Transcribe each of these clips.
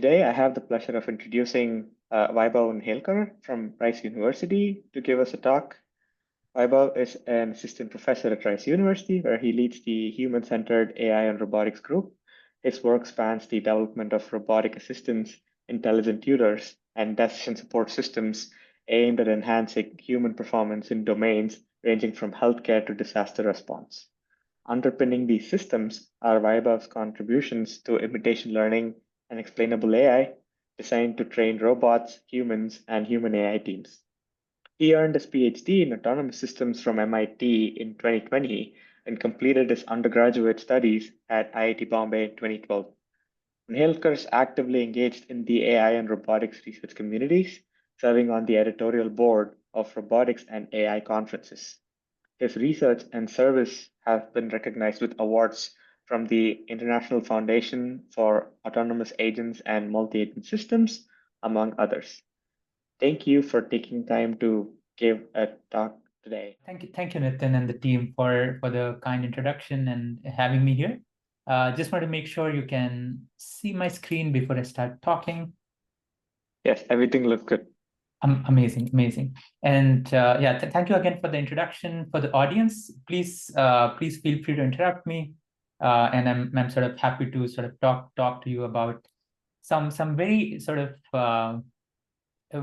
today I have the pleasure of introducing Vaibhav Unhelkar from Rice University to give us a talk. Vaibhav is an assistant professor at Rice University, where he leads the Human-Centered AI and Robotics group. His work spans the development of robotic assistants, intelligent tutors, and decision support systems aimed at enhancing human performance in domains ranging from healthcare to disaster response. Underpinning these systems are Vaibhav's contributions to imitation learning and explainable AI, designed to train robots, humans, and human AI teams. He earned his Ph.D. in autonomous systems from MIT in 2020 and completed his undergraduate studies at IIT Bombay in 2012. Unhelkar is actively engaged in the AI and robotics research communities, serving on the editorial board of robotics and AI conferences. His research and service have been recognized with awards from the International Foundation for Autonomous Agents and Multi-Agent Systems, among others. Thank you for taking time to give a talk today. Thank you, Nitin and the team for the kind introduction and having me here. Just want to make sure you can see my screen before I start talking. Yes, everything looks good. Amazing. And yeah, thank you again for the introduction. For the audience, please feel free to interrupt me. And I'm sort of happy to sort of talk to you about some very sort of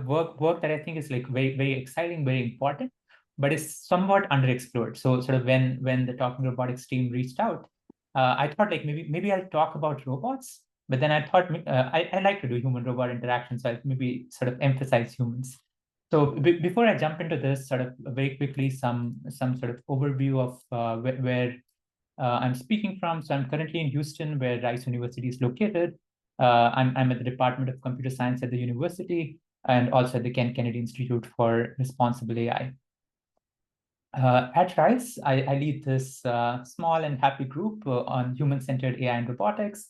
work that I think is like very exciting, very important, but is somewhat underexplored. So sort of when the Talking Robotics team reached out, I thought like maybe I'll talk about robots, but then I thought I like to do human-robot interaction, so I'll maybe sort of emphasize humans. So before I jump into this, sort of very quickly, some sort of overview of where I'm speaking from. So I'm currently in Houston, where Rice University is located. I'm at the Department of Computer Science at the university, and also at the Ken Kennedy Institute for Responsible AI. At Rice, I lead this small and happy group on human-centered AI and robotics.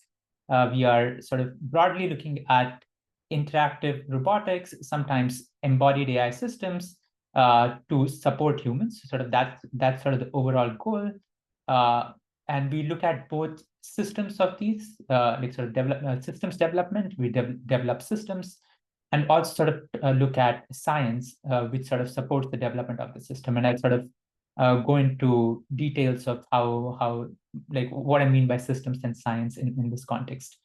We are sort of broadly looking at interactive robotics, sometimes embodied AI systems to support humans. Sort of that's sort of the overall goal. And we look at both systems of these, like sort of systems development. We develop systems, and also sort of look at science, which sort of supports the development of the system. And I sort of go into details of how like what I mean by systems and science in this context.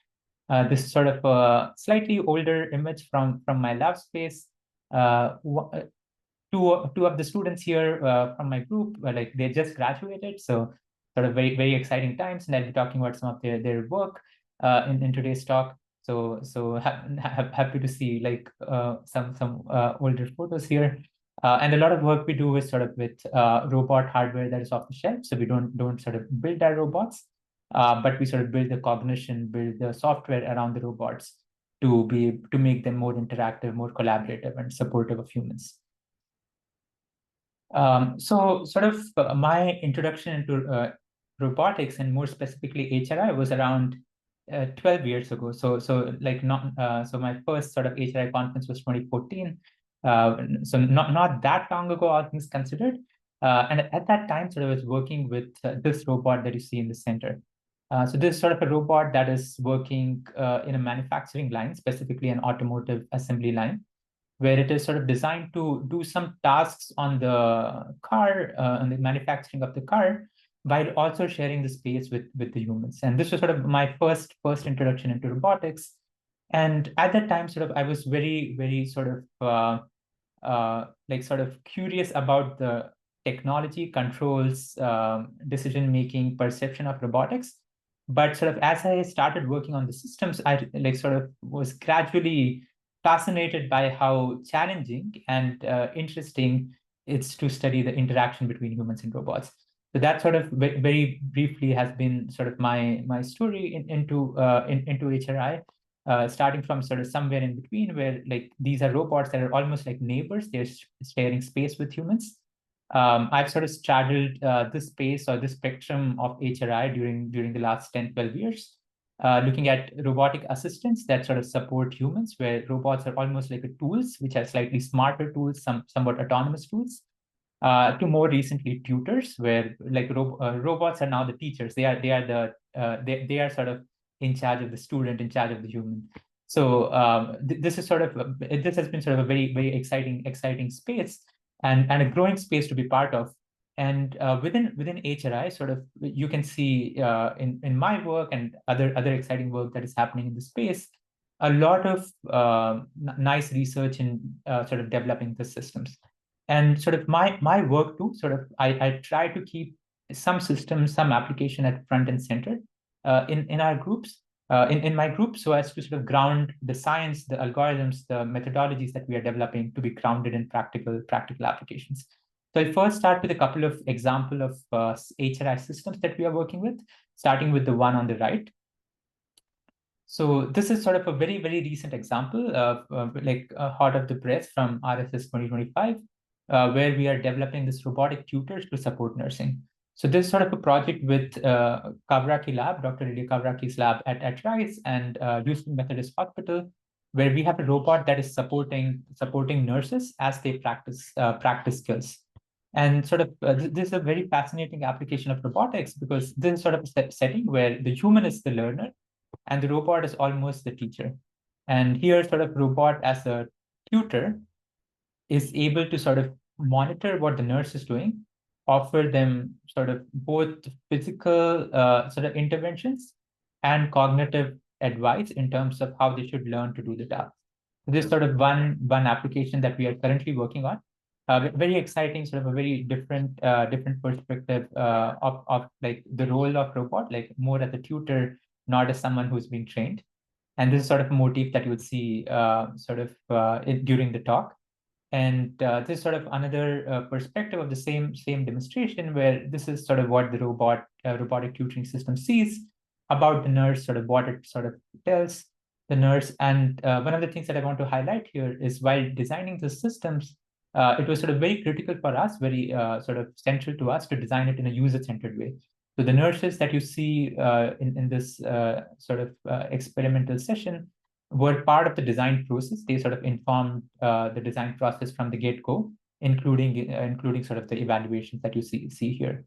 This is sort of a slightly older image from my lab space. Two of the students here from my group, like they just graduated, so sort of very exciting times, and I'll be talking about some of their work in today's talk. So happy to see like some older photos here, and a lot of work we do is sort of with robot hardware that is off the shelf. So we don't sort of build our robots, but we sort of build the cognition, build the software around the robots to make them more interactive, more collaborative, and supportive of humans. So sort of my introduction into robotics, and more specifically HRI, was around 12 years ago. So like so my first sort of HRI conference was 2014. So not that long ago, all things considered. And at that time, sort of I was working with this robot that you see in the center. So this is sort of a robot that is working in a manufacturing line, specifically an automotive assembly line, where it is sort of designed to do some tasks on the car, on the manufacturing of the car, while also sharing the space with the humans. And this was sort of my first introduction into robotics. And at that time, sort of I was very sort of like sort of curious about the technology, controls, decision-making, perception of robotics. But sort of as I started working on the systems, I like sort of was gradually fascinated by how challenging and interesting it's to study the interaction between humans and robots. So that sort of very briefly has been sort of my story into HRI, starting from sort of somewhere in between, where like these are robots that are almost like neighbors. They're sharing space with humans. I've sort of straddled this space or this spectrum of HRI during the last 10-12 years. Looking at robotic assistants that sort of support humans, where robots are almost like tools, which are slightly smarter tools, somewhat autonomous tools, to more recently tutors, where like robots are now the teachers. They are sort of in charge of the student, in charge of the human. So this is sort of this has been sort of a very exciting space and a growing space to be part of. And within HRI, sort of you can see in my work and other exciting work that is happening in the space, a lot of nice research in sort of developing the systems. And sort of my work too, sort of I try to keep some systems, some application at front and center in our groups, in my group, so as to sort of ground the science, the algorithms, the methodologies that we are developing to be grounded in practical applications. So I'll first start with a couple of example of HRI systems that we are working with, starting with the one on the right. So this is sort of a very recent example of hot off the press from RSS 2025, where we are developing this robotic tutors to support nursing. So this is sort of a project with Kavraki lab, Dr. Lydia Kavraki's lab at Rice and Houston Methodist Hospital, where we have a robot that is supporting nurses as they practice skills. And sort of this is a very fascinating application of robotics, because this is sort of a setting where the human is the learner and the robot is almost the teacher. And here, sort of robot as a tutor is able to sort of monitor what the nurse is doing, offer them sort of both physical sort of interventions and cognitive advice in terms of how they should learn to do the task. This is sort of one application that we are currently working on. Very exciting, sort of a very different perspective of like the role of robot, like more as a tutor, not as someone who's been trained. And this is sort of a motif that you would see during the talk. And this is sort of another perspective of the same demonstration, where this is sort of what the robotic tutoring system sees about the nurse, sort of what it sort of tells the nurse. And one of the things that I want to highlight here is, while designing the systems, it was sort of very critical for us, very sort of central to us to design it in a user-centered way. So the nurses that you see in this sort of experimental session were part of the design process. They sort of informed the design process from the get-go, including sort of the evaluations that you see here.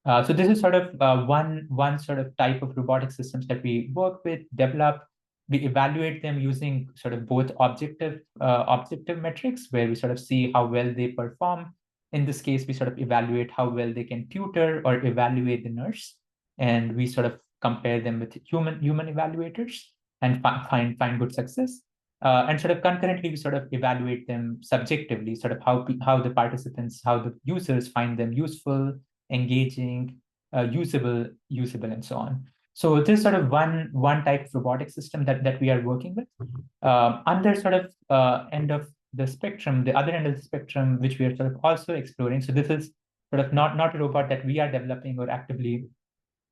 So this is sort of one sort of type of robotic systems that we work with, develop. We evaluate them using sort of both objective metrics, where we sort of see how well they perform. In this case, we sort of evaluate how well they can tutor or evaluate the nurse, and we sort of compare them with human evaluators and find good success. And sort of concurrently, we sort of evaluate them subjectively, sort of how the participants, how the users find them useful, engaging, usable, and so on. So this is sort of one type of robotic system that we are working with. Under sort of end of the spectrum, the other end of the spectrum, which we are sort of also exploring. So this is sort of not a robot that we are developing or actively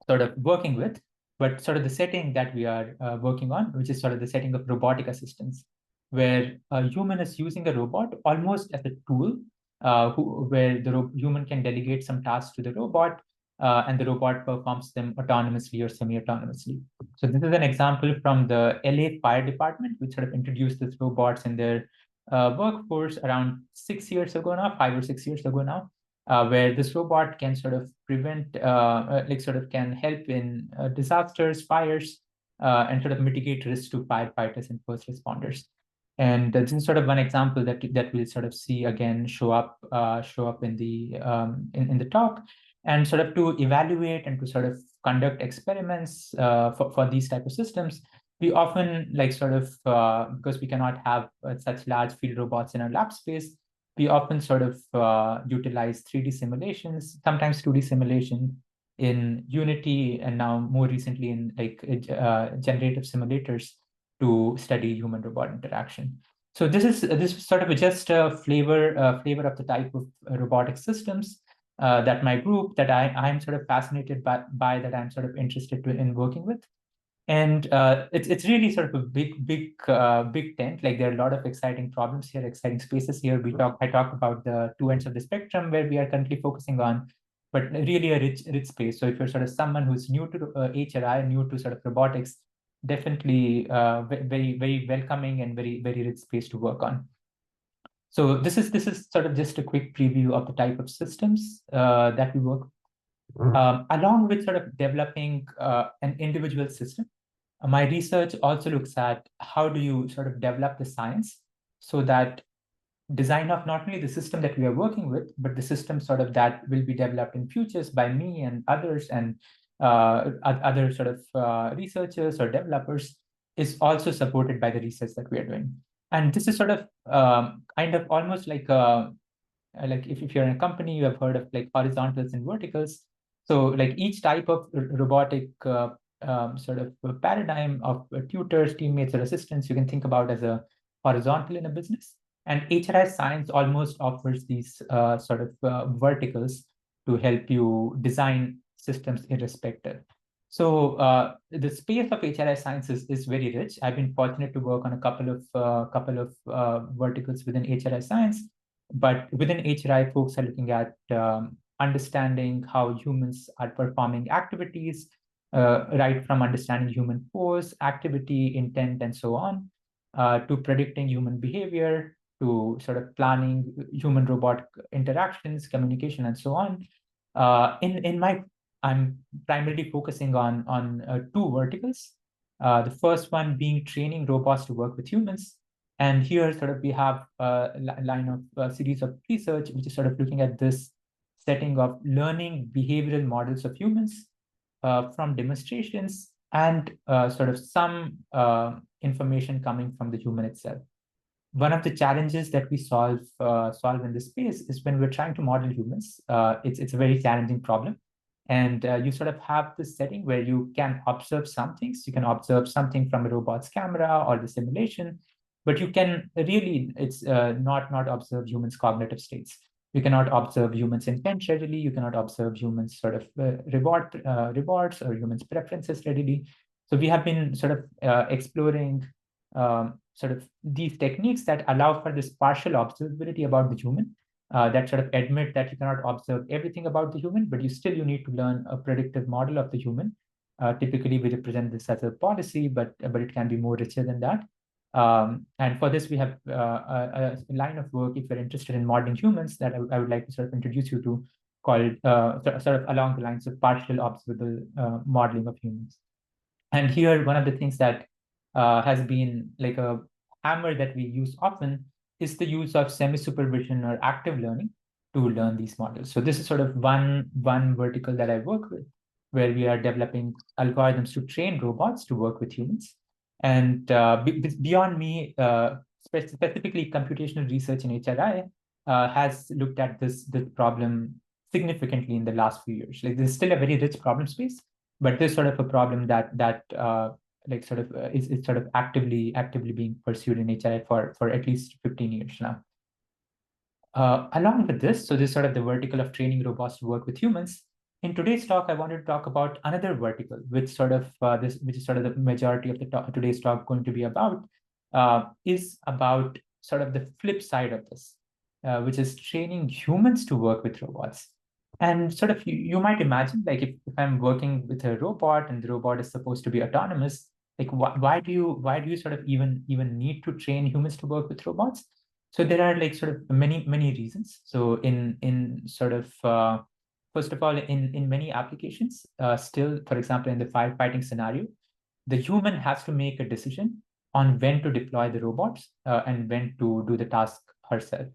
sort of working with, but sort of the setting that we are working on, which is sort of the setting of robotic assistance, where a human is using a robot almost as a tool, where the human can delegate some tasks to the robot, and the robot performs them autonomously or semi-autonomously. So this is an example from the LA Fire Department, which sort of introduced these robots in their workforce around 6 years ago now, 5 or 6 years ago now, where this robot can sort of prevent, can help in disasters, fires, and sort of mitigate risks to firefighters and first responders. And this is sort of one example that we'll sort of see again show up in the in the talk, and sort of to evaluate and to sort of conduct experiments for these type of systems. We often because we cannot have such large field robots in our lab space, we often sort of utilize 3D simulations, sometimes 2D simulation in Unity, and now more recently in generative simulators to study human-robot interaction. So this is sort of just a flavor of the type of robotic systems that my group, that I'm sort of fascinated by, that I'm sort of interested in working with. And it's really sort of a big tent. Like, there are a lot of exciting problems here, exciting spaces here. I talked about the two ends of the spectrum where we are currently focusing on, but really a rich space. So if you're sort of someone who's new to HRI, new to sort of robotics, definitely very welcoming and very rich space to work on. So this is sort of just a quick preview of the type of systems that we work along with sort of developing an individual system. My research also looks at how do you sort of develop the science so that design of not only the system that we are working with, but the system sort of that will be developed in futures by me and others and other sort of researchers or developers is also supported by the research that we are doing. And this is sort of kind of almost like if you're in a company, you have heard of like horizontals and verticals. So like each type of robotic sort of paradigm of tutors, teammates, or assistants, you can think about as a horizontal in a business. And HRI science almost offers these sort of verticals to help you design systems irrespective. So the space of HRI science is very rich. I've been fortunate to work on a couple of verticals within HRI science. But within HRI, folks are looking at understanding how humans are performing activities, right from understanding human pose, activity, intent, and so on, to predicting human behavior, to sort of planning human-robot interactions, communication, and so on. I'm primarily focusing on two verticals. The first one being training robots to work with humans. And here sort of we have a line of a series of research, which is sort of looking at this setting of learning behavioral models of humans from demonstrations and sort of some information coming from the human itself. One of the challenges that we solve in this space is when we're trying to model humans. It's a very challenging problem. And you sort of have this setting where you can observe some things. You can observe something from a robot's camera or the simulation, but you can really, it's not observe humans' cognitive states. You cannot observe humans' intent readily. You cannot observe humans' sort of rewards or humans' preferences readily. So we have been sort of exploring sort of these techniques that allow for this partial observability about the human, that sort of admit that you cannot observe everything about the human, but you need to learn a predictive model of the human. Typically, we represent this as a policy, but it can be more richer than that. And for this, we have a line of work, if you're interested in modeling humans, that I would like to sort of introduce you to, called sort of along the lines of partial observable modeling of humans. And here, one of the things that has been like a hammer that we use often is the use of semi-supervision or active learning to learn these models. So this is sort of one vertical that I work with, where we are developing algorithms to train robots to work with humans. And beyond me, specifically computational research in HRI has looked at this problem significantly in the last few years. Like, this is still a very rich problem space, but there's sort of a problem that like sort of is sort of actively being pursued in HRI for at least 15 years now. Along with this, so this is sort of the vertical of training robots to work with humans. In today's talk, I wanted to talk about another vertical, which sort of which is sort of the majority of today's talk going to be about, is about sort of the flip side of this, which is training humans to work with robots. And sort of you might imagine, like if I'm working with a robot and the robot is supposed to be autonomous, like why do you sort of even need to train humans to work with robots? So there are like sort of many reasons. So in sort of first of all, in many applications, still, for example, in the firefighting scenario, the human has to make a decision on when to deploy the robots and when to do the task herself.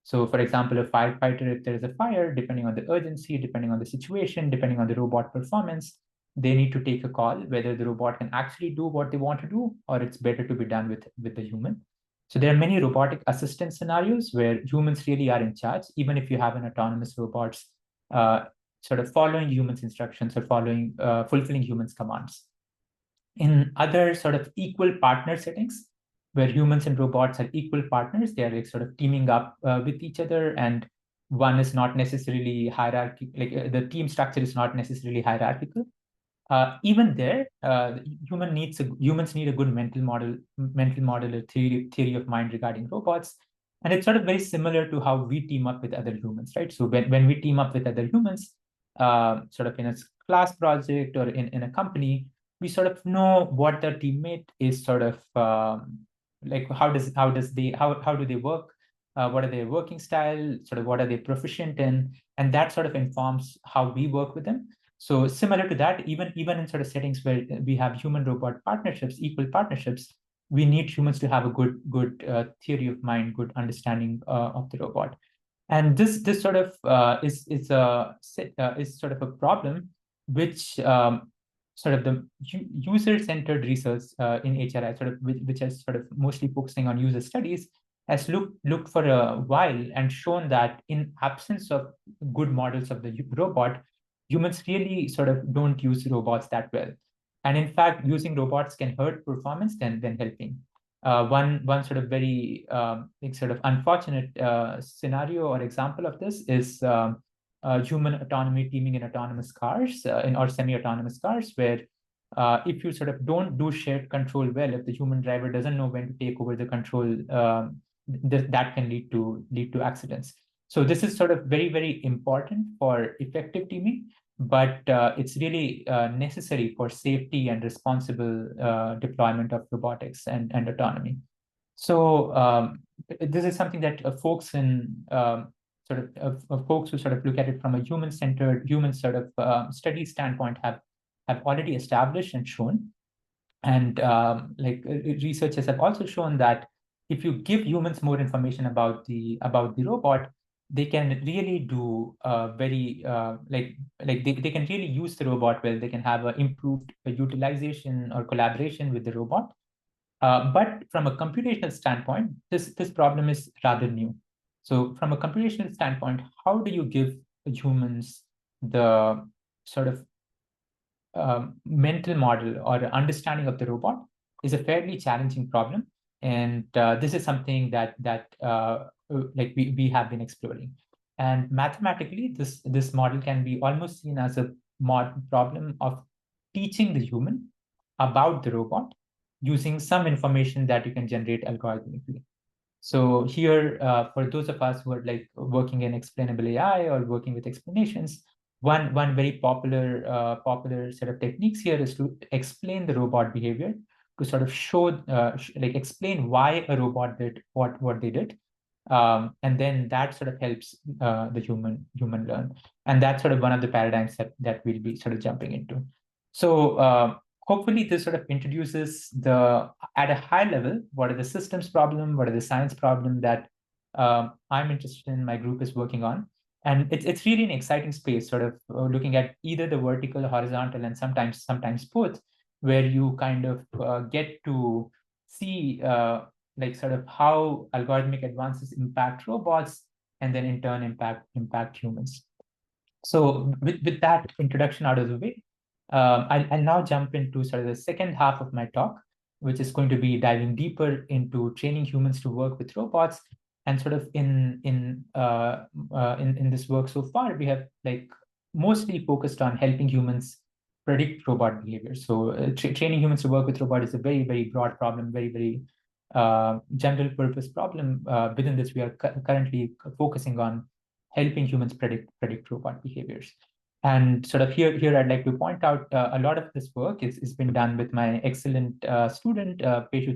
So, for example, a firefighter, if there is a fire, depending on the urgency, depending on the situation, depending on the robot performance, they need to take a call whether the robot can actually do what they want to do, or it's better to be done with the human. So there are many robotic assistant scenarios where humans really are in charge, even if you have an autonomous robots sort of following humans' instructions or fulfilling humans' commands. In other sort of equal partner settings, where humans and robots are equal partners, they are like sort of teaming up with each other, and one is not necessarily hierarchical, like the team structure is not necessarily hierarchical. Even there, humans need a good mental model or theory of mind regarding robots. And it's sort of very similar to how we team up with other humans, right? So when we team up with other humans, sort of in a class project or in a company, we sort of know what their teammate is sort of like how do they work, what are their working style, sort of what are they proficient in, and that sort of informs how we work with them. So similar to that, even in sort of settings where we have human-robot partnerships, equal partnerships, we need humans to have a good theory of mind, good understanding of the robot. And this sort of is sort of a problem which sort of the user-centered research in HRI, sort of which is sort of mostly focusing on user studies, has looked for a while and shown that in absence of good models of the robot, humans really sort of don't use robots that well. And in fact, using robots can hurt performance than helping. One sort of very sort of unfortunate scenario or example of this is human autonomy teaming in autonomous cars or semi-autonomous cars, where if you sort of don't do shared control well, if the human driver doesn't know when to take over the control, that can lead to accidents. So this is sort of very important for effective teaming, but it's really necessary for safety and responsible deployment of robotics and autonomy. So this is something that folks in folks who sort of look at it from a human-centered, human sort of study standpoint have already established and shown. And researchers have also shown that if you give humans more information about the robot, they can really do very they can really use the robot well. They can have an improved utilization or collaboration with the robot. But from a computational standpoint, this problem is rather new. So from a computational standpoint, how do you give humans the sort of mental model or understanding of the robot is a fairly challenging problem, and this is something that we have been exploring. And mathematically, this model can be almost seen as a problem of teaching the human about the robot using some information that you can generate algorithmically. So here, for those of us who are like working in explainable AI or working with explanations, one very popular set of techniques here is to explain the robot behavior, to sort of show explain why a robot did what they did, and then that sort of helps the human learn. And that's sort of one of the paradigms that we'll be sort of jumping into. So hopefully this sort of introduces at a high level, what are the systems problem, what are the science problem that I'm interested in, my group is working on. And it's really an exciting space, sort of looking at either the vertical, horizontal, and sometimes both, where you kind of get to see sort of how algorithmic advances impact robots and then in turn impact humans. So with that introduction out of the way, I'll now jump into sort of the second half of my talk, which is going to be diving deeper into training humans to work with robots. And sort of in this work so far, we have like mostly focused on helping humans predict robot behavior. So training humans to work with robot is a very broad problem, very general purpose problem. Within this, we are currently focusing on helping humans predict robot behaviors. And sort of here I'd like to point out a lot of this work is been done with my excellent student, Pei-Shu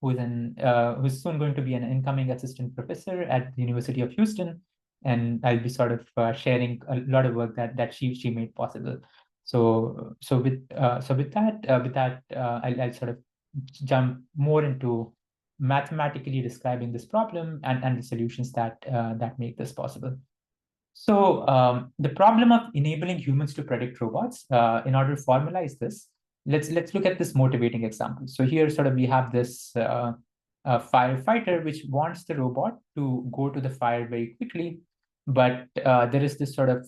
who's soon going to be an incoming assistant professor at the University of Houston. And I'll be sort of sharing a lot of work that she made possible. So with that, I'll sort of jump more into mathematically describing this problem and the solutions that make this possible. So the problem of enabling humans to predict robots, in order to formalize this, let's look at this motivating example. So here sort of we have this firefighter which wants the robot to go to the fire very quickly, but there is this sort of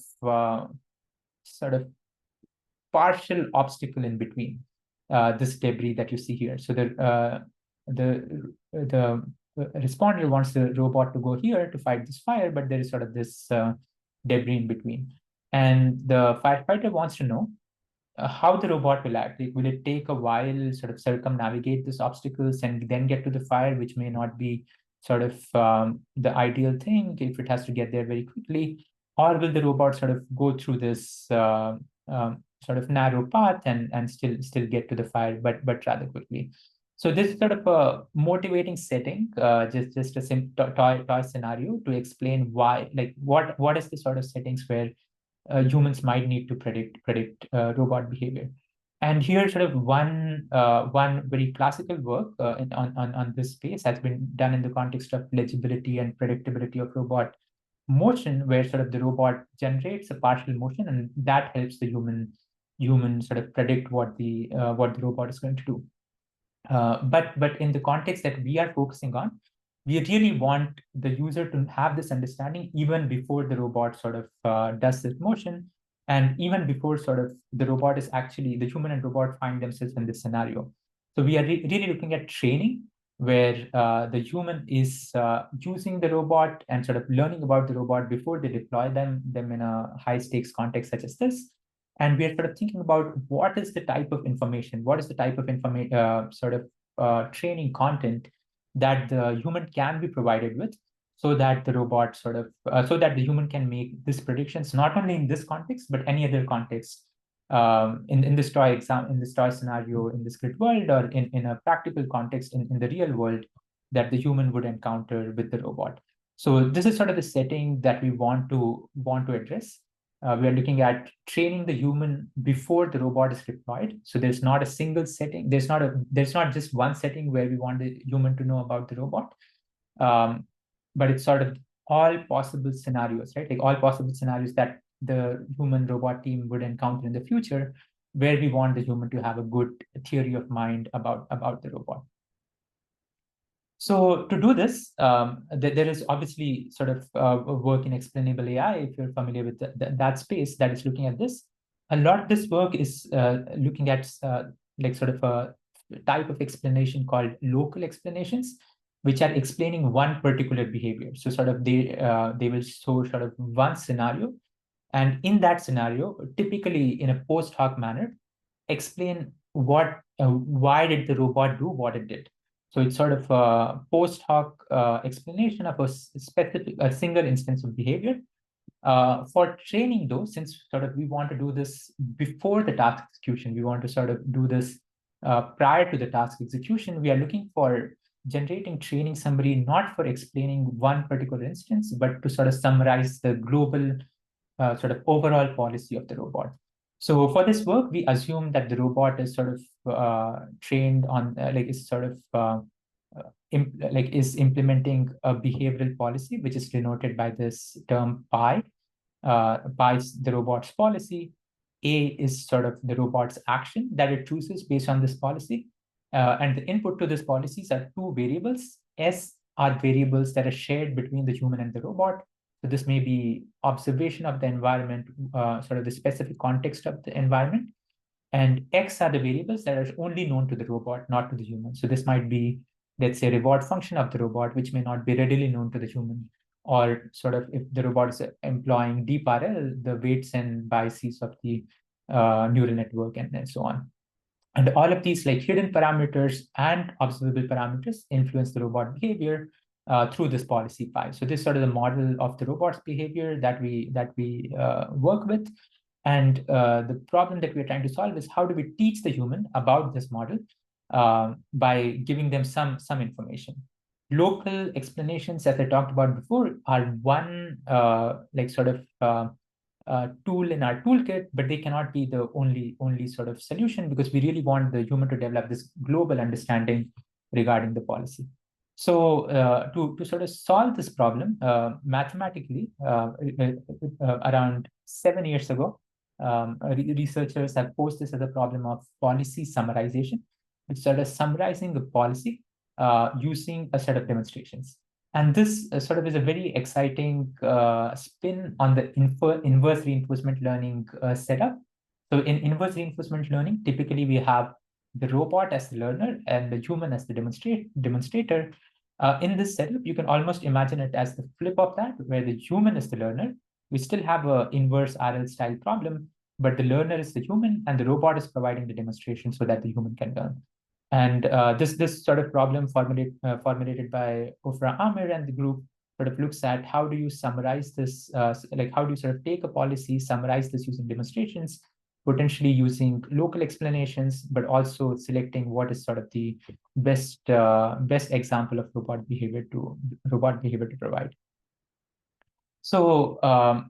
partial obstacle in between this debris that you see here. So the responder wants the robot to go here to fight this fire, but there is sort of this debris in between. And the firefighter wants to know how the robot will act. Like, will it take a while, sort of circumnavigate these obstacles and then get to the fire, which may not be sort of the ideal thing if it has to get there very quickly? Or will the robot sort of go through this sort of narrow path and still get to the fire, but rather quickly? So this is sort of a motivating setting, just a simple toy scenario to explain why, like what is the sort of settings where humans might need to predict robot behavior. And here, sort of one very classical work on this space has been done in the context of legibility and predictability of robot motion, where sort of the robot generates a partial motion, and that helps the human sort of predict what the robot is going to do. But in the context that we are focusing on, we really want the user to have this understanding even before the robot sort of does this motion, and even before sort of the robot is actually, the human and robot find themselves in this scenario. So we are really looking at training, where the human is using the robot and sort of learning about the robot before they deploy them in a high stakes context such as this. And we are sort of thinking about what is the type of information, what is the type of training content that the human can be provided with, so that the robot sort of, so that the human can make these predictions, not only in this context, but any other context, in this toy exam, in this toy scenario, in this grid world, or in a practical context in the real world that the human would encounter with the robot. So this is sort of the setting that we want to address. We are looking at training the human before the robot is deployed. So there's not a single setting. There's not just one setting where we want the human to know about the robot, but it's sort of all possible scenarios, right? Like all possible scenarios that the human robot team would encounter in the future, where we want the human to have a good theory of mind about the robot. So to do this, there is obviously sort of work in explainable AI, if you're familiar with that space that is looking at this. A lot of this work is looking at like sort of a type of explanation called local explanations, which are explaining one particular behavior. So sort of they will show sort of one scenario, and in that scenario, typically in a post hoc manner, explain why did the robot do what it did. So it's sort of a post hoc explanation of a single instance of behavior. For training, though, since sort of we want to do this before the task execution, we want to sort of do this prior to the task execution, we are looking for generating training summary, not for explaining one particular instance, but to sort of summarize the global sort of overall policy of the robot. So for this work, we assume that the robot is sort of trained on, is sort of is implementing a behavioral policy, which is denoted by this term pi. Pi is the robot's policy. A is sort of the robot's action that it chooses based on this policy. And the input to these policies are two variables. S are variables that are shared between the human and the robot. So this may be observation of the environment, sort of the specific context of the environment. And X are the variables that are only known to the robot, not to the human. So this might be, let's say, reward function of the robot, which may not be readily known to the human. Or sort of if the robot is employing deep RL, the weights and biases of the neural network and so on. And all of these like hidden parameters and observable parameters influence the robot behavior through this policy pi. So this is sort of the model of the robot's behavior that we work with. And the problem that we're trying to solve is how do we teach the human about this model by giving them some information. Local explanations, as I talked about before, are one tool in our toolkit, but they cannot be the only sort of solution, because we really want the human to develop this global understanding regarding the policy. So to sort of solve this problem mathematically, around 7 years ago, researchers have posed this as a problem of policy summarization, which sort of summarizing the policy using a set of demonstrations. And this sort of is a very exciting spin on the inverse reinforcement learning setup. So in inverse reinforcement learning, typically we have the robot as the learner and the human as the demonstrator. In this setup, you can almost imagine it as the flip of that, where the human is the learner. We still have an inverse RL style problem, but the learner is the human and the robot is providing the demonstration so that the human can learn. And this sort of problem formulated by Ofra Amir and the group sort of looks at how do you summarize this, how do you sort of take a policy, summarize this using demonstrations, potentially using local explanations, but also selecting what is sort of the best example of robot behavior to provide. So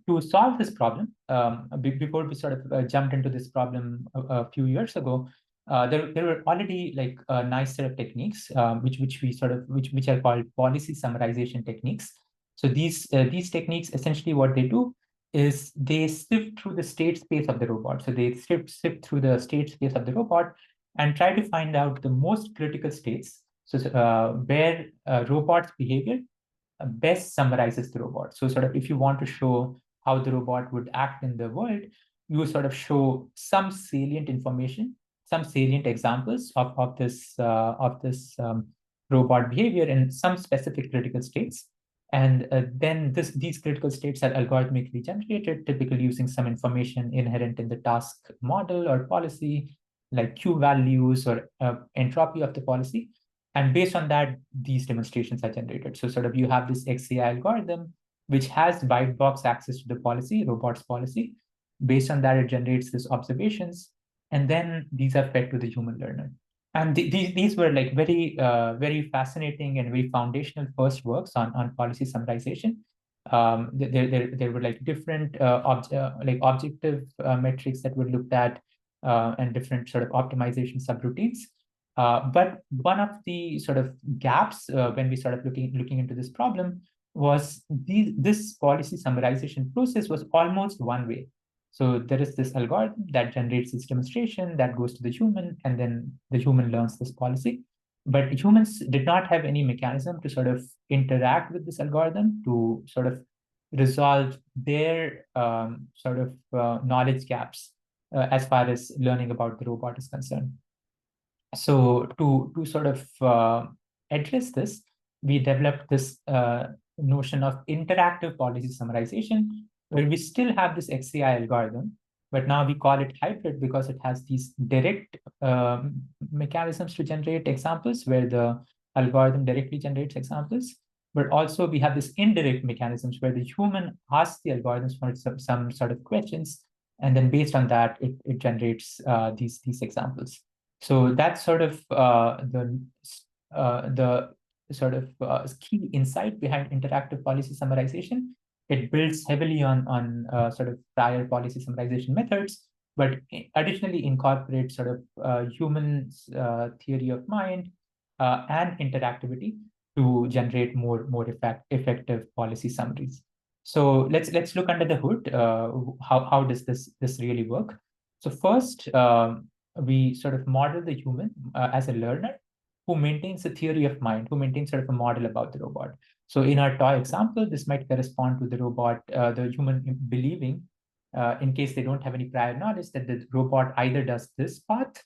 to solve this problem, before we sort of jumped into this problem a few years ago, there were already like a nice set of techniques which are called policy summarization techniques. So these techniques, essentially what they do is they sift through the state space of the robot. So they sift through the state space of the robot and try to find out the most critical states. So where robot's behavior best summarizes the robot. So sort of if you want to show how the robot would act in the world, you sort of show some salient information, some salient examples of this robot behavior in some specific critical states. And then these critical states are algorithmically generated, typically using some information inherent in the task model or policy, like Q values or entropy of the policy. And based on that, these demonstrations are generated. So sort of you have this XAI algorithm, which has white box access to the policy, robot's policy. Based on that, it generates these observations. And then these are fed to the human learner. And these were like very fascinating and very foundational first works on policy summarization. There were like different objective metrics that were looked at and different sort of optimization subroutines. But one of the sort of gaps when we started looking into this problem was this policy summarization process was almost one way. So there is this algorithm that generates this demonstration that goes to the human, and then the human learns this policy. But humans did not have any mechanism to sort of interact with this algorithm to sort of resolve their knowledge gaps as far as learning about the robot is concerned. So to sort of address this, we developed this notion of interactive policy summarization, where we still have this XAI algorithm, but now we call it hybrid because it has these direct mechanisms to generate examples where the algorithm directly generates examples. But also we have this indirect mechanisms where the human asks the algorithms for some sort of questions, and then based on that, it generates these examples. So that's sort of the sort of key insight behind interactive policy summarization. It builds heavily on sort of prior policy summarization methods, but additionally incorporates sort of human theory of mind and interactivity to generate more effective policy summaries. So let's look under the hood. How does this really work? So first, we sort of model the human as a learner who maintains a theory of mind, who maintains sort of a model about the robot. So in our toy example, this might correspond to the robot, the human believing, in case they don't have any prior knowledge, that the robot either does this path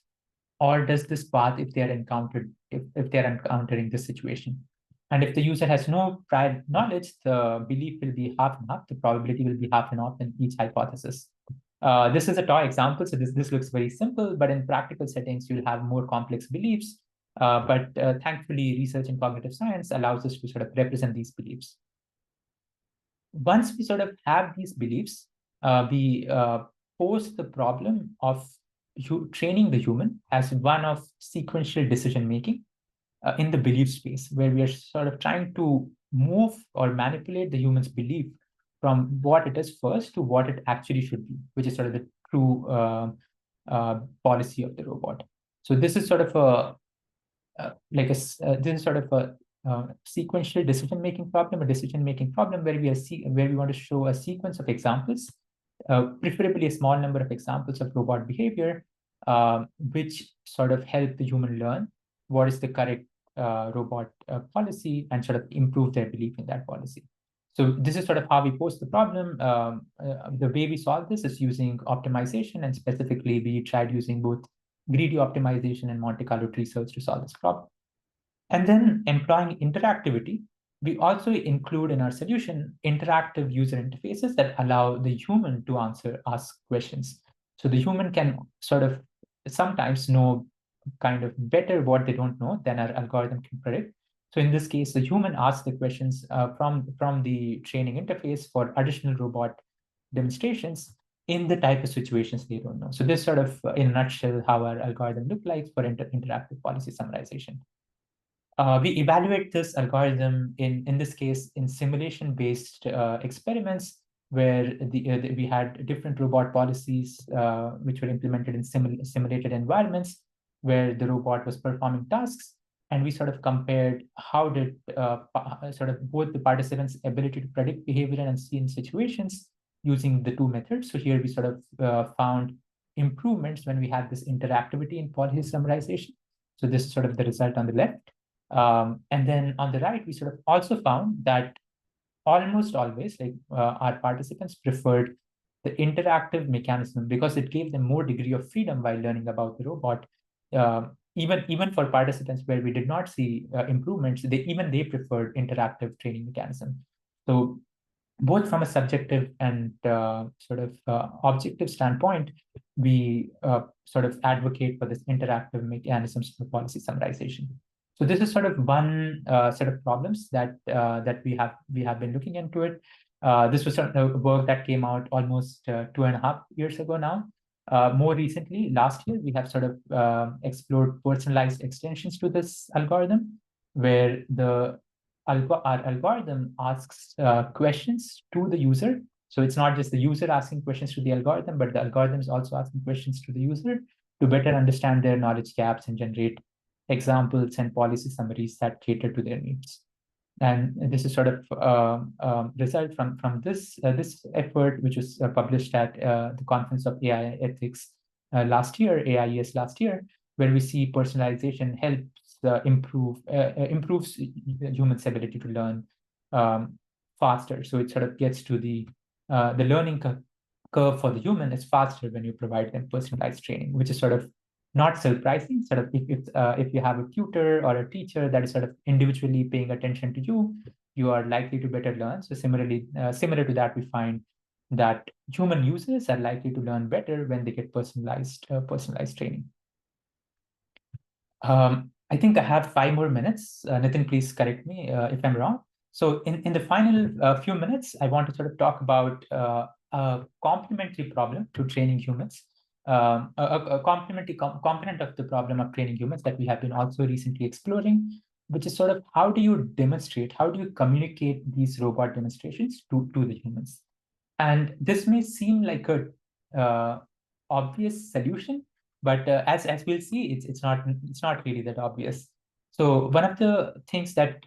or does this path if they're encountering this situation. And if the user has no prior knowledge, the belief will be half and half, the probability will be half and half in each hypothesis. This is a toy example, so this looks very simple, but in practical settings, you'll have more complex beliefs. But thankfully, research in cognitive science allows us to sort of represent these beliefs. Once we sort of have these beliefs, we pose the problem of training the human as one of sequential decision-making in the belief space, where we are sort of trying to move or manipulate the human's belief from what it is first to what it actually should be, which is sort of the true policy of the robot. So this is sort of a sequential decision-making problem, where we want to show a sequence of examples, preferably a small number of examples of robot behavior, which sort of help the human learn what is the correct robot policy and sort of improve their belief in that policy. So this is sort of how we pose the problem. The way we solve this is using optimization, and specifically we tried using both greedy optimization and Monte Carlo tree search to solve this problem. And then employing interactivity, we also include in our solution interactive user interfaces that allow the human to ask questions. So the human can sort of sometimes know kind of better what they don't know than our algorithm can predict. So in this case, the human asks the questions from the training interface for additional robot demonstrations in the type of situations they don't know. So this sort of, in a nutshell, how our algorithm look like for interactive policy summarization. we evaluate this algorithm in this case in simulation-based experiments where we had different robot policies which were implemented in simulated environments where the robot was performing tasks, and we sort of compared how did sort of both the participants' ability to predict behavior and see in situations using the two methods. So here we sort of found improvements when we had this interactivity in policy summarization. So this is sort of the result on the left. And then on the right, we sort of also found that almost always, like our participants preferred the interactive mechanism because it gave them more degree of freedom while learning about the robot. Even for participants where we did not see improvements, they preferred interactive training mechanism. So both from a subjective and sort of objective standpoint, we sort of advocate for this interactive mechanisms for policy summarization. So this is sort of one set of problems that we have been looking into it. This was sort of work that came out almost 2.5 years ago now. More recently, last year, we have sort of explored personalized extensions to this algorithm, where our algorithm asks questions to the user. So it's not just the user asking questions to the algorithm, but the algorithm is also asking questions to the user to better understand their knowledge gaps and generate examples and policy summaries that cater to their needs. And this is sort of result from this effort, which was published at the Conference of AI Ethics last year, AIES last year, where we see personalization helps improves humans' ability to learn faster. So it sort of gets to the learning curve for the human is faster when you provide them personalized training, which is sort of not surprising. Sort of if you have a tutor or a teacher that is sort of individually paying attention to you, you are likely to better learn. So similarly, similar to that, we find that human users are likely to learn better when they get personalized training. I think I have 5 more minutes. Nitin, please correct me if I'm wrong. So in the final few minutes, I want to sort of talk about a complementary problem to training humans, a complementary component of the problem of training humans that we have been also recently exploring, which is sort of how do you demonstrate, how do you communicate these robot demonstrations to the humans? And this may seem like a obvious solution, but as we'll see, it's not really that obvious. So one of the things that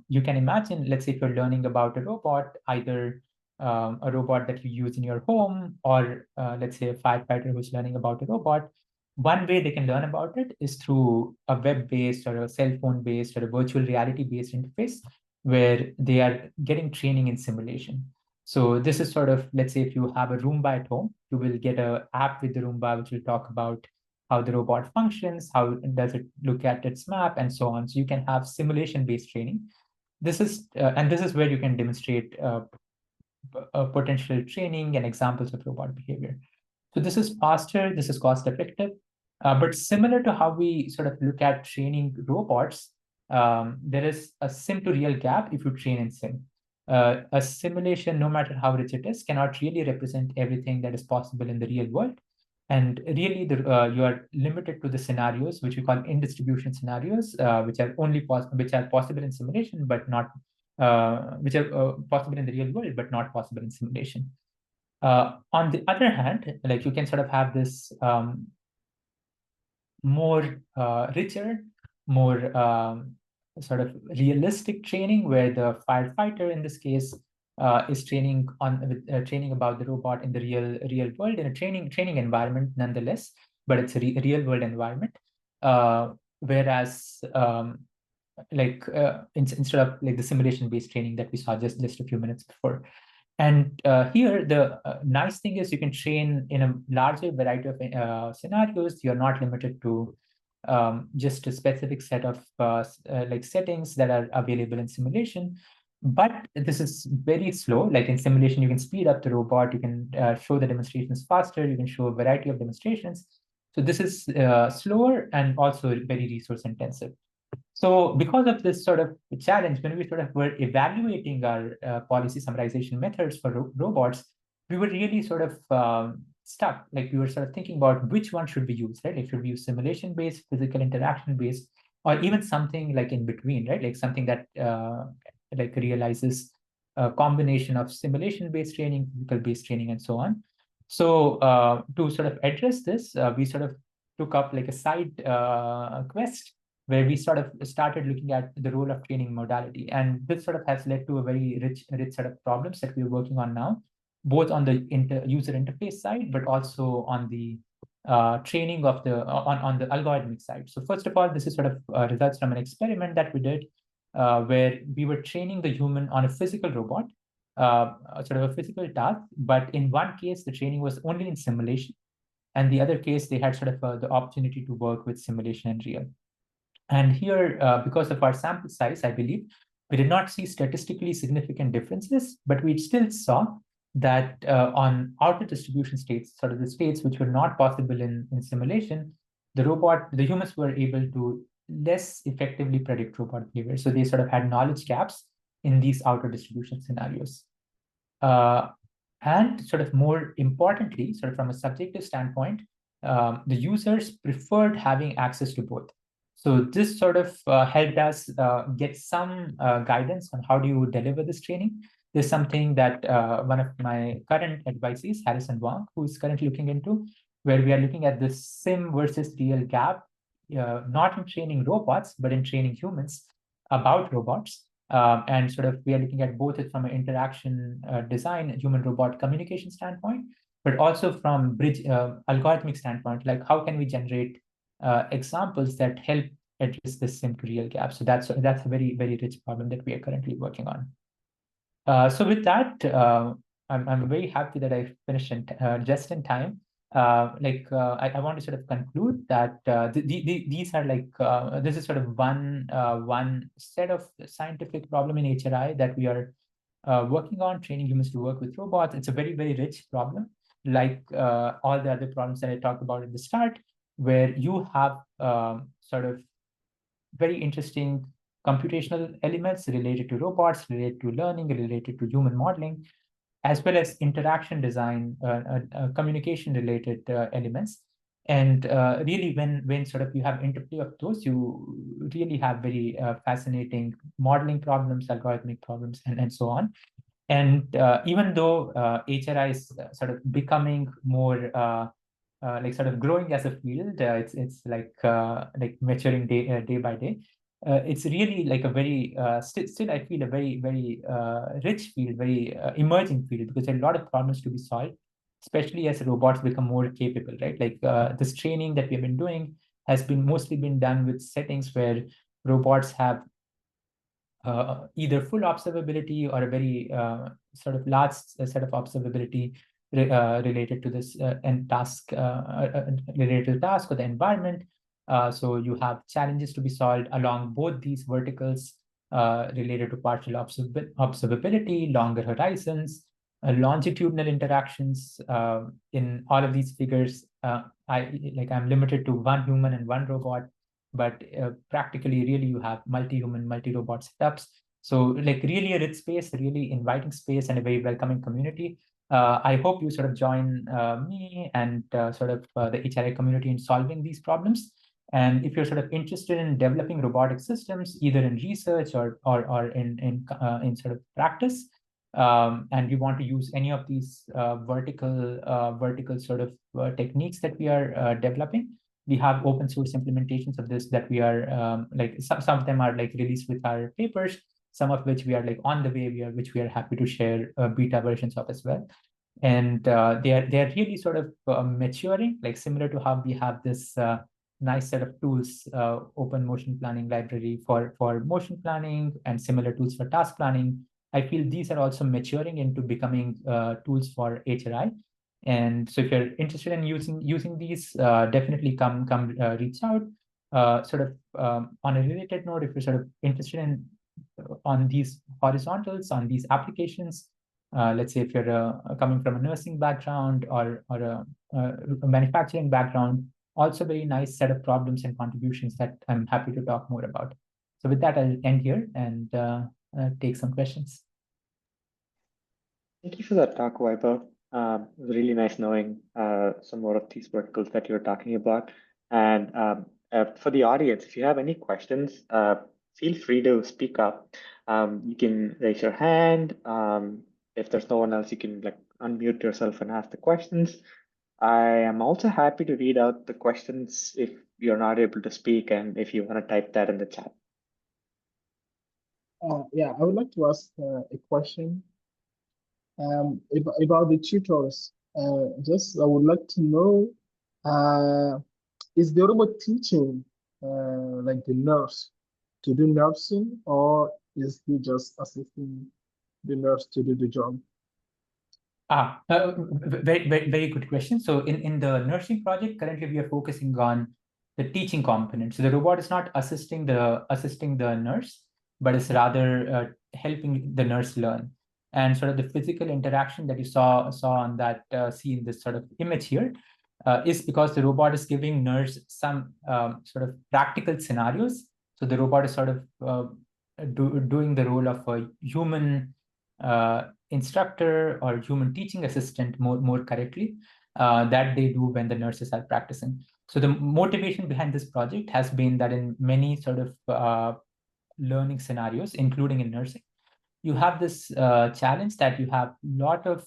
you can imagine, let's say if you're learning about a robot, either a robot that you use in your home, or let's say a firefighter who's learning about a robot, one way they can learn about it is through a web-based or a cell phone-based or a virtual reality-based interface where they are getting training in simulation. So this is sort of, let's say if you have a Roomba at home, you will get an app with the Roomba, which will talk about how the robot functions, how does it look at its map, and so on. So you can have simulation-based training. This is where you can demonstrate potential training and examples of robot behavior. So this is faster, this is cost-effective, but similar to how we sort of look at training robots, there is a sim to real gap if you train in sim. A simulation, no matter how rich it is, cannot really represent everything that is possible in the real world. And really, you are limited to the scenarios, which we call in-distribution scenarios, which are possible in simulation, but not which are possible in the real world, but not possible in simulation. On the other hand, like you can sort of have this more richer, more sort of realistic training where the firefighter in this case is training about the robot in the real world in a training environment nonetheless, but it's a real world environment. Whereas instead of like the simulation based training that we saw just a few minutes before. And here, the nice thing is you can train in a larger variety of scenarios. You're not limited to just a specific set of like settings that are available in simulation. But this is very slow. Like in simulation, you can speed up the robot. You can show the demonstrations faster. You can show a variety of demonstrations. So this is slower and also very resource intensive. So because of this sort of challenge, when we sort of were evaluating our policy summarization methods for robots, we were really sort of stuck. Like we were sort of thinking about which one should we use, right? Like should we use simulation-based, physical interaction-based? or even something like in between, right? Like something that like realizes a combination of simulation-based training, physical-based training, and so on. So to sort of address this, we sort of took up like a side quest where we sort of started looking at the role of training modality. And this sort of has led to a very rich set of problems that we're working on now, both on the user interface side, but also on the training of the on the algorithmic side. So first of all, this is sort of results from an experiment that we did where we were training the human on a physical robot, sort of a physical task. But in one case, the training was only in simulation, and the other case, they had sort of the opportunity to work with simulation and real. And here, because of our sample size, I believe, we did not see statistically significant differences, but we still saw that on outer distribution states, sort of the states which were not possible in simulation, the humans were able to less effectively predict robot behavior. So they sort of had knowledge gaps in these outer distribution scenarios. And sort of more importantly, sort of from a subjective standpoint, the users preferred having access to both. So this sort of helped us get some guidance on how do you deliver this training. There's something that one of my current advisees, Harrison Wong, who is currently looking into, where we are looking at this sim versus real gap, not in training robots, but in training humans about robots. And sort of we are looking at both it from an interaction design, human robot communication standpoint, but also from bridge algorithmic standpoint, like how can we generate examples that help address this sim to real gap. So that's a very, very rich problem that we are currently working on. So with that, I'm very happy that I finished just in time. I want to sort of conclude that these are like this is sort of one set of scientific problem in HRI that we are working on, training humans to work with robots. It's a very, very rich problem, like all the other problems that I talked about at the start, where you have sort of very interesting computational elements related to robots, related to learning, related to human modeling, as well as interaction design, communication related elements. And really, when sort of you have interplay of those, you really have very fascinating modeling problems, algorithmic problems, and so on. And even though HRI is sort of becoming more like sort of growing as a field, it's like maturing day by day. It's really like a very still I feel a very very rich field, very emerging field, because there are a lot of problems to be solved, especially as robots become more capable, right? Like this training that we've been doing has been mostly been done with settings where robots have either full observability or a very sort of large set of observability related to this and task related to the task or the environment. So you have challenges to be solved along both these verticals related to partial observability, longer horizons, longitudinal interactions. In all of these figures, I'm limited to one human and one robot, but practically really you have multi-human, multi-robot setups. So like really a rich space, really inviting space, and a very welcoming community. I hope you sort of join me and sort of the HRI community in solving these problems. And if you're sort of interested in developing robotic systems, either in research or in sort of practice, and you want to use any of these vertical sort of techniques that we are developing, we have open source implementations of this that we are like some of them are like released with our papers, some of which we are like on the way, which we are happy to share beta versions of as well. And they are really sort of maturing, like similar to how we have this nice set of tools, open motion planning library for motion planning, and similar tools for task planning. I feel these are also maturing into becoming tools for HRI. And so if you're interested in using these, definitely come reach out. Sort of on a related note, if you're sort of interested in on these horizontals, on these applications, let's say if you're coming from a nursing background or a manufacturing background, also very nice set of problems and contributions that I'm happy to talk more about. So with that, I'll end here and take some questions. Thank you for that talk, Vaibhav. It was really nice knowing some more of these verticals that you're talking about. And For the audience, if you have any questions, feel free to speak up. You can raise your hand. If there's no one else, you can like unmute yourself and ask the questions. I am also happy to read out the questions if you're not able to speak and if you want to type that in the chat. Yeah, I would like to ask a question about the tutors. Just I would like to know, is the robot teaching like the nurse to do nursing, or is he just assisting the nurse to do the job? Very good question. So in the nursing project, currently we are focusing on the teaching component. So the robot is not assisting the nurse, but it's rather helping the nurse learn. And sort of the physical interaction that you saw on that see in this sort of image here is because the robot is giving nurse some sort of practical scenarios. So the robot is sort of doing the role of a human instructor or human teaching assistant more correctly that they do when the nurses are practicing. So the motivation behind this project has been that in many sort of learning scenarios, including in nursing, you have this challenge that you have a lot of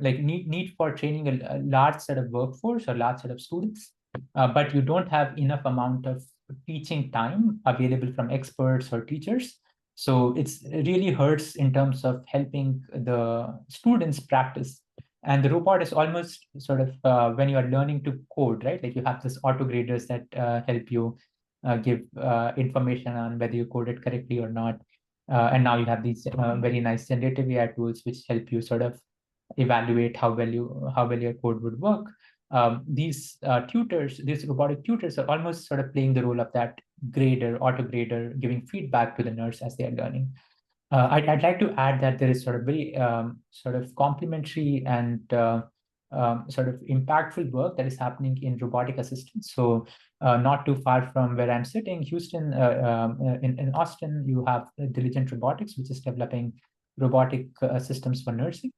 like need for training a large set of workforce or large set of students, but you don't have enough amount of teaching time available from experts or teachers. So it's really hurts in terms of helping the students practice. And the robot is almost sort of when you are learning to code, right? Like you have this auto graders that help you give information on whether you coded correctly or not. And now you have these very nice generative AI tools which help you sort of evaluate how well your code would work. These robotic tutors are almost sort of playing the role of that grader, auto grader, giving feedback to the nurse as they are learning. I'd like to add that there is sort of very sort of complementary and sort of impactful work that is happening in robotic assistance. So not too far from where I'm sitting, Houston, in Austin, you have Diligent Robotics, which is developing robotic systems for nursing.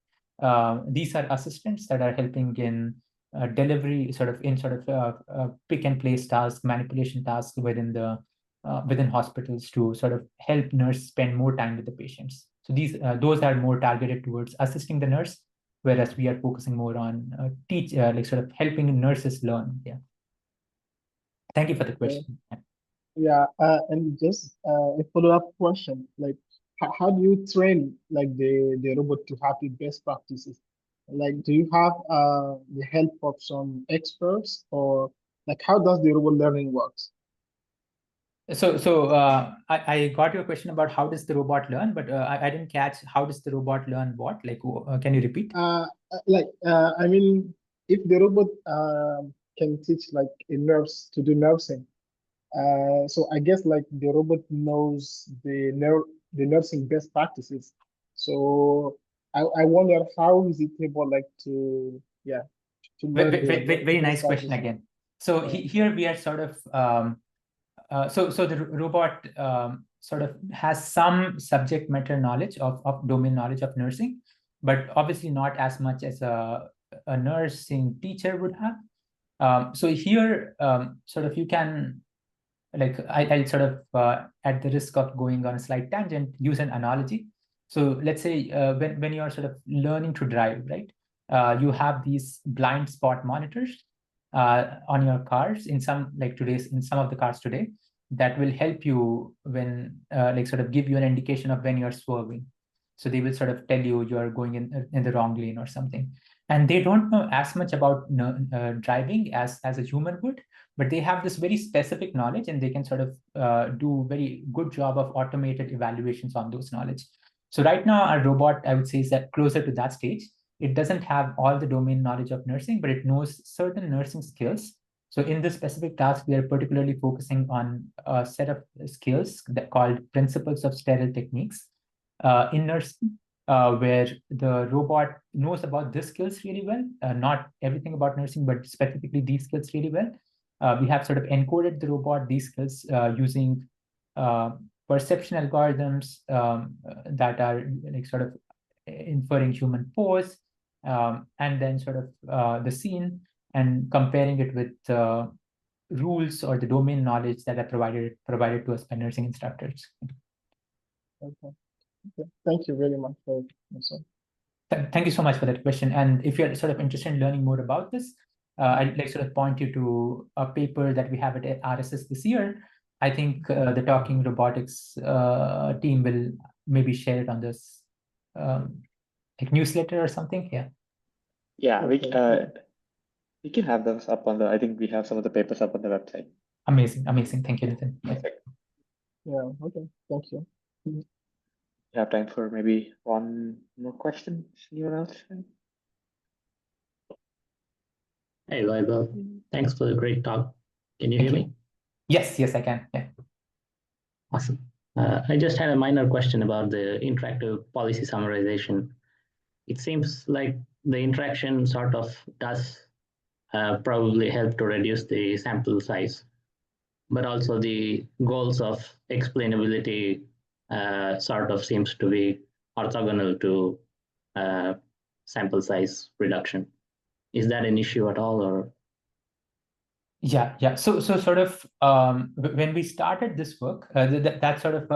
These are assistants that are helping in delivery, sort of pick and place tasks, manipulation tasks within hospitals to sort of help nurse spend more time with the patients. So those are more targeted towards assisting the nurse, whereas we are focusing more on like sort of helping nurses learn. Yeah. Thank you for the question. Yeah, and just a follow-up question, like how do you train like the robot to have the best practices? Like, do you have the help of some experts, or like how does the robot learning works? So I got your question about how does the robot learn, but I didn't catch how does the robot learn what? Like, can you repeat? I mean, if the robot can teach like a nurse to do nursing, so I guess like the robot knows the nursing best practices. So I wonder how is it able like to learn the Very best nice question practice. again. So here we are sort of so the robot sort of has some subject matter knowledge of domain knowledge of nursing, but obviously not as much as a nursing teacher would have. So here sort of you can, like I'll sort of at the risk of going on a slight tangent, use an analogy. So let's say when you're sort of learning to drive, right? You have these blind spot monitors on your cars in some of the cars today that will help you when like sort of give you an indication of when you're swerving. So they will sort of tell you you're going in the wrong lane or something. And they don't know as much about driving as a human would, but they have this very specific knowledge and they can sort of do very good job of automated evaluations on those knowledge. So right now our robot, I would say, is that closer to that stage. It doesn't have all the domain knowledge of nursing, but it knows certain nursing skills. So in this specific task, we are particularly focusing on a set of skills that called principles of sterile techniques in nursing, where the robot knows about these skills really well, not everything about nursing, but specifically these skills really well. We have sort of encoded the robot, these skills, using perception algorithms that are like sort of inferring human pose, and then sort of the scene and comparing it with rules or the domain knowledge that are provided to us by nursing instructors. Okay. Okay. Thank you very much for answering. Thank you so much for that question. And if you're sort of interested in learning more about this, I'd like sort of point you to a paper that we have at RSS this year. I think the Talking Robotics team will maybe share it on this like newsletter or something. Yeah. Yeah, Okay. we can have those up on the. I think we have some of the papers up on the website. Amazing, amazing. Thank you, Nitin. Yeah. Yeah. Okay. Thank you. We have time for maybe one more question. Anyone else? Hey, Vaibhav. Thanks for the great talk. Can you hear me? Yes, yes, I can. Yeah. Awesome. I just had a minor question about the interactive policy summarization. It seems like the interaction sort of does probably help to reduce the sample size, but also the goals of explainability sort of seems to be orthogonal to sample size reduction. Is that an issue at all, or? Yeah, yeah. So sort of when we started this work, that sort of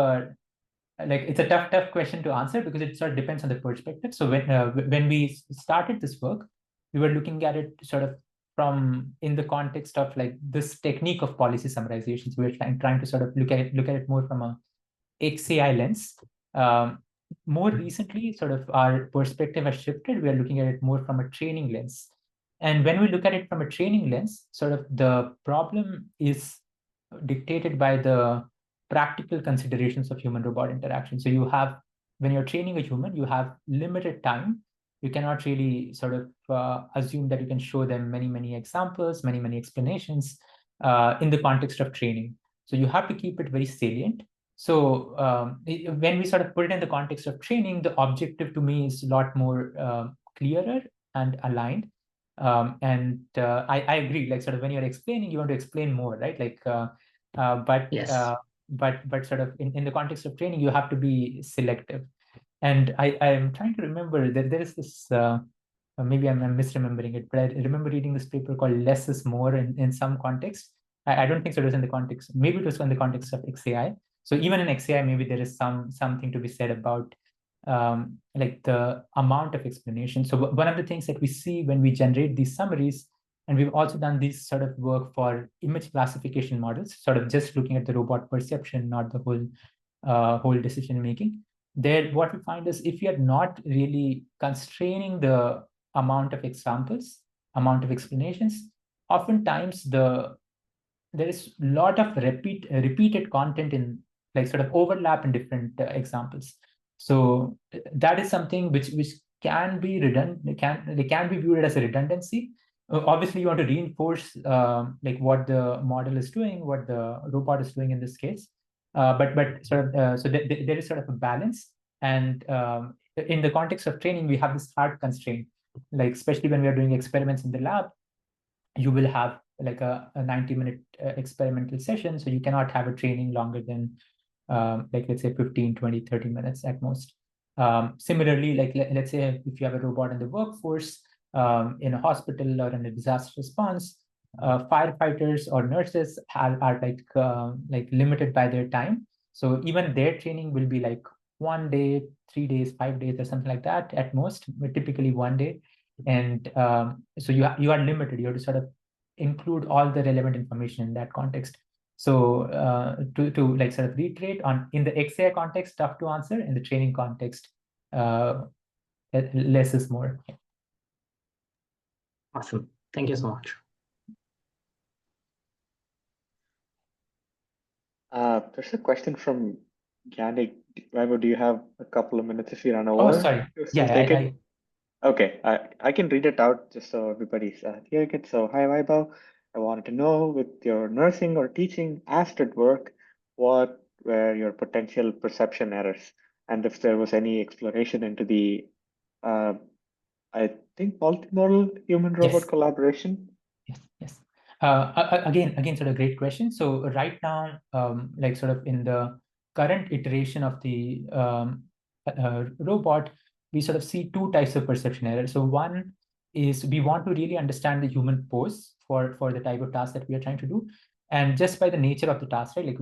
like it's a tough question to answer because it sort of depends on the perspective. So when we started this work, we were looking at it sort of from in the context of like this technique of policy summarization. So we're trying to sort of look at it more from a XAI lens. More recently, sort of our perspective has shifted. We are looking at it more from a training lens. And when we look at it from a training lens, sort of the problem is dictated by the practical considerations of human-robot interaction. So you have, when you're training a human, you have limited time. You cannot really sort of assume that you can show them many examples, many explanations in the context of training. So you have to keep it very salient. So when we sort of put it in the context of training, the objective to me is a lot more clearer and aligned. And I agree, like sort of when you're explaining, you want to explain more, right? Like, but Yes. but sort of in the context of training, you have to be selective. And I'm trying to remember that there is this, maybe I'm misremembering it, but I remember reading this paper called Less is More in some context. I don't think so it was in the context, maybe it was in the context of XAI. So even in XAI, maybe there is something to be said about like the amount of explanation. So one of the things that we see when we generate these summaries, and we've also done this sort of work for image classification models, sort of just looking at the robot perception, not the whole decision making. There, what we find is if you are not really constraining the amount of examples, amount of explanations, oftentimes there is a lot of repeated content in like sort of overlap in different examples. So that is something which can be redundant, can be viewed as a redundancy. Obviously, you want to reinforce like what the model is doing, what the robot is doing in this case. But sort of so there is sort of a balance, and in the context of training, we have this hard constraint, like especially when we are doing experiments in the lab, you will have like a 90-minute experimental session, so you cannot have a training longer than like let's say 15, 20, 30 minutes at most. Similarly, like let's say if you have a robot in the workforce, in a hospital or in a disaster response, firefighters or nurses are like limited by their time. So even their training will be like 1 day, 3 days, 5 days, or something like that at most, but typically 1 day. And so you are limited. You have to sort of include all the relevant information in that context. So to like sort of reiterate on, in the XAI context, tough to answer. In the training context, less is more. Awesome. Thank you so much. There's a question from Yannick. Vaibhav, do you have a couple of minutes if you run over? Oh, sorry. Still take it? Okay, I can read it out just so everybody's hearing it. So, hi Vaibhav, I wanted to know, with your nursing or teaching assisted work, what were your potential perception errors, and if there was any exploration into the, I think, multimodal human-robot collaboration. Yes. Again, sort of great question. So right now, like sort of in the current iteration of the robot, we sort of see two types of perception error. So one is we want to really understand the human pose for the type of task that we are trying to do. And just by the nature of the task, right? Like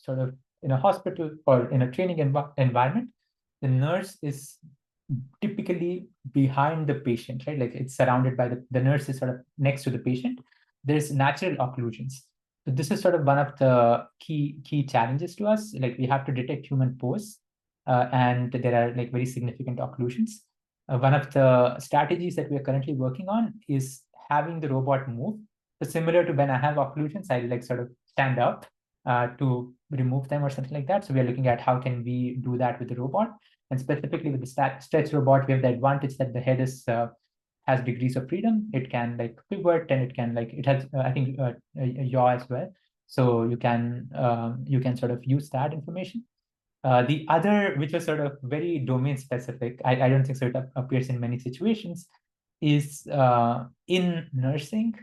sort of in a hospital or in a training environment, the nurse is typically behind the patient, right? Like it's surrounded by the nurse is sort of next to the patient. There's natural occlusions. So this is sort of one of the key challenges to us. Like we have to detect human pose, and there are like very significant occlusions. One of the strategies that we are currently working on is having the robot move. So similar to when I have occlusions, I like sort of stand up to remove them or something like that. So we are looking at how can we do that with the robot. And specifically with the stretch robot, we have the advantage that the head is has degrees of freedom. It can like pivot, and it can like it has I think a yaw as well. So you can sort of use that information. The other, which was sort of very domain specific, I don't think so it appears in many situations, is in nursing,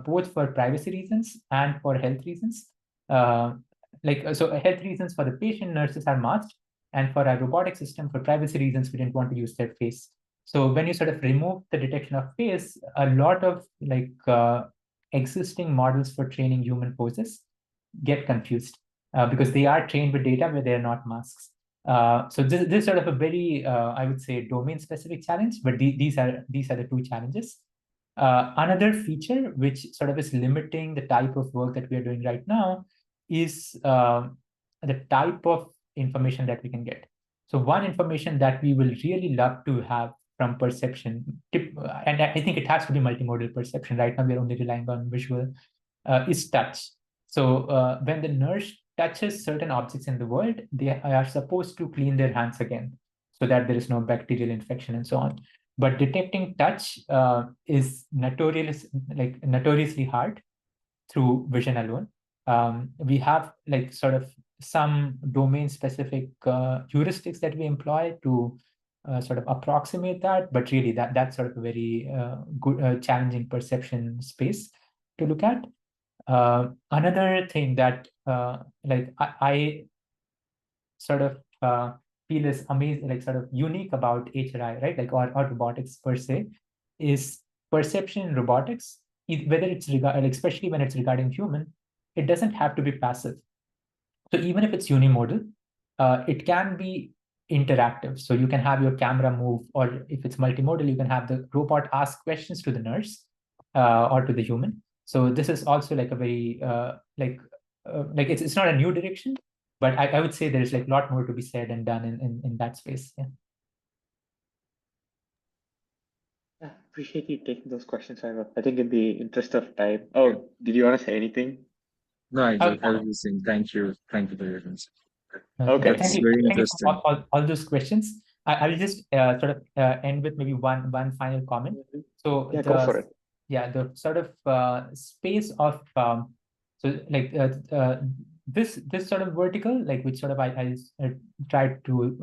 both for privacy reasons and for health reasons. So health reasons for the patient, nurses are masked, and for our robotic system, for privacy reasons, we didn't want to use their face. So when you sort of remove the detection of face, a lot of like existing models for training human poses get confused because they are trained with data where they're not masks. So this is sort of a very, I would say, domain-specific challenge, but these are the two challenges. Another feature which sort of is limiting the type of work that we are doing right now is the type of information that we can get. So one information that we will really love to have from perception, and I think it has to be multimodal perception. Right now, we're only relying on visual, is touch. So when the nurse touches certain objects in the world, they are supposed to clean their hands again so that there is no bacterial infection and so on. But detecting touch is notoriously hard through vision alone. We have like sort of some domain-specific heuristics that we employ to sort of approximate that, but really that's sort of a very good challenging perception space to look at. Another thing that I sort of feel is amazing, like sort of unique about HRI, right? Like or robotics per se, is perception in robotics, whether it's especially when it's regarding human, it doesn't have to be passive. So even if it's unimodal, it can be interactive. So you can have your camera move, or if it's multimodal, you can have the robot ask questions to the nurse or to the human. So this is also like a very it's not a new direction, but I would say there's like a lot more to be said and done in that space. Yeah. Yeah, appreciate you taking those questions, Vaibhav. I think in the interest of time. Oh, did you want to say anything? No, I Okay. was just saying thank you for your answer. Okay. Thank you. very Thank you interesting. for all those questions. I will just sort of end with maybe one final comment. So Yeah, go for it. Yeah, the sort of space of this sort of vertical, like which sort of I tried to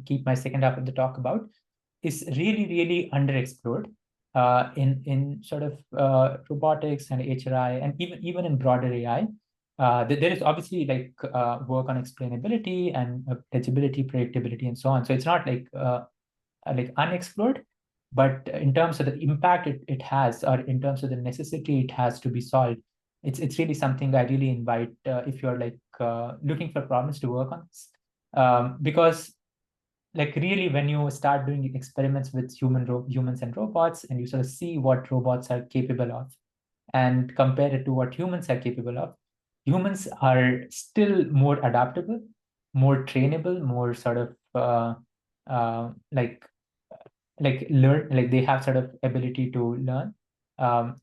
keep my second half of the talk about, is really underexplored in sort of robotics and HRI, and even in broader AI. There is obviously like work on explainability and legibility, predictability, and so on. So it's not like unexplored, but in terms of the impact it has, or in terms of the necessity it has to be solved, it's really something I really invite if you're like looking for problems to work on this, because like really when you start doing experiments with humans and robots, and you sort of see what robots are capable of and compare it to what humans are capable of, humans are still more adaptable, more trainable, more sort of learn, like they have sort of ability to learn.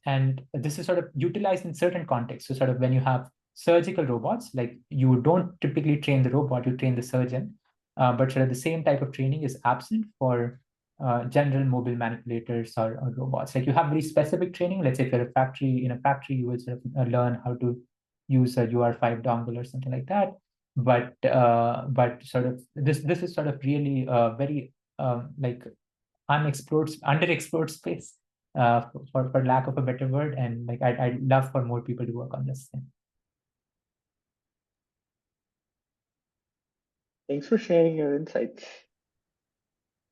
And this is sort of utilized in certain contexts. So sort of when you have surgical robots, like you don't typically train the robot, you train the surgeon. But sort of the same type of training is absent for general mobile manipulators or robots. Like you have very specific training. Let's say if you're in a factory, you will sort of learn how to use a UR5 dongle or something like that. But sort of this is sort of really very underexplored space, for lack of a better word. And like I'd love for more people to work on this thing. Thanks for sharing your insights.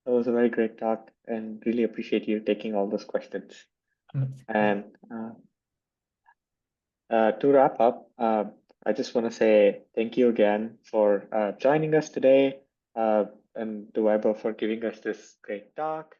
That was a very great talk, and really appreciate you taking all those questions. And to wrap up, I just want to say thank you again for joining us today, and to Vaibhav for giving us this great talk.